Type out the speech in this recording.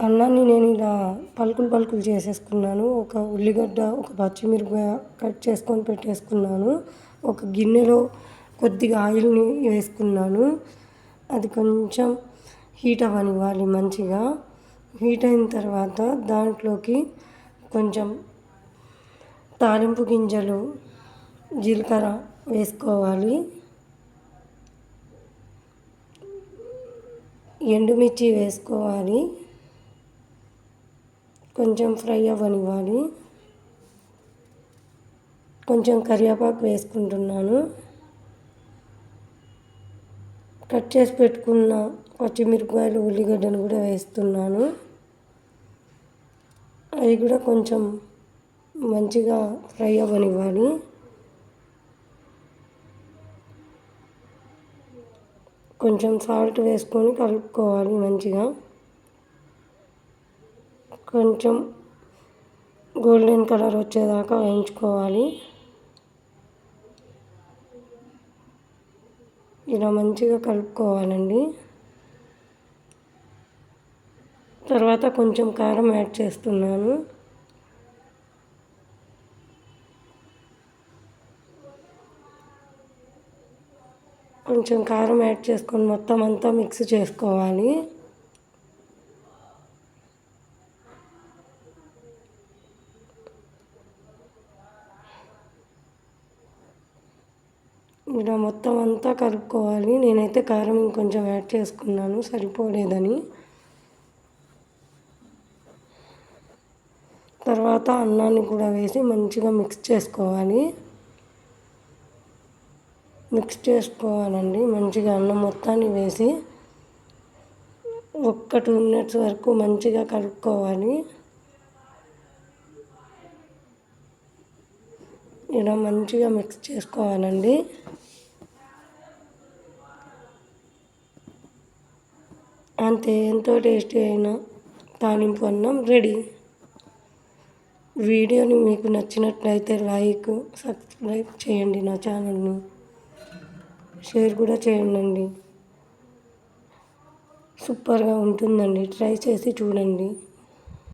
అన్నాన్ని నేను ఇలా పలుకులు పలుకులు చేసేసుకున్నాను. ఒక ఉల్లిగడ్డ, ఒక పచ్చిమిరపకాయ కట్ చేసుకొని పెట్టేసుకున్నాను. ఒక గిన్నెలో కొద్దిగా ఆయిల్ని వేసుకున్నాను. అది కొంచెం హీట్ అవ్వనివ్వాలి మంచిగా. హీట్ అయిన తర్వాత దాంట్లోకి కొంచెం తాలింపు గింజలు, జీలకర్ర వేసుకోవాలి. ఎండుమిర్చి వేసుకోవాలి. కొంచెం ఫ్రై అవ్వనివ్వాలి. కొంచెం కరివేపాకు వేసుకుంటున్నాను. కట్ చేసి పెట్టుకున్న పచ్చిమిరపకాయలు, ఉల్లిగడ్డను కూడా వేస్తున్నాను. అవి కూడా కొంచెం మంచిగా ఫ్రై అవ్వనివ్వాలి. కొంచెం సాల్ట్ వేసుకొని కలుపుకోవాలి మంచిగా. కొంచెం గోల్డెన్ కలర్ వచ్చేదాకా వేయించుకోవాలి. ఇలా మంచిగా కలుపుకోవాలండి. తర్వాత కొంచెం కారం యాడ్ చేస్తున్నాను. కొంచెం కారం యాడ్ చేసుకొని మొత్తం అంతా మిక్స్ చేసుకోవాలి. ఇలా మొత్తం అంతా కలుపుకోవాలి. నేనైతే కారం ఇంకొంచెం యాడ్ చేసుకున్నాను సరిపోలేదని. తర్వాత అన్నాన్ని కూడా వేసి మంచిగా మిక్స్ చేసుకోవాలి. మిక్స్ చేసుకోవాలండి మంచిగా. అన్నం మొత్తాన్ని వేసి ఒక్క 2 minutes వరకు మంచిగా కలుపుకోవాలి. ఇలా మంచిగా మిక్స్ చేసుకోవాలండి. అంతే, ఎంతో టేస్టీ అయిన తాలింపు అన్నం రెడీ. వీడియోని మీకు నచ్చినట్లయితే లైక్, సబ్స్క్రైబ్ చేయండి. నా ఛానల్ని షేర్ కూడా చేయండి. సూపర్గా ఉంటుందండి, ట్రై చేసి చూడండి.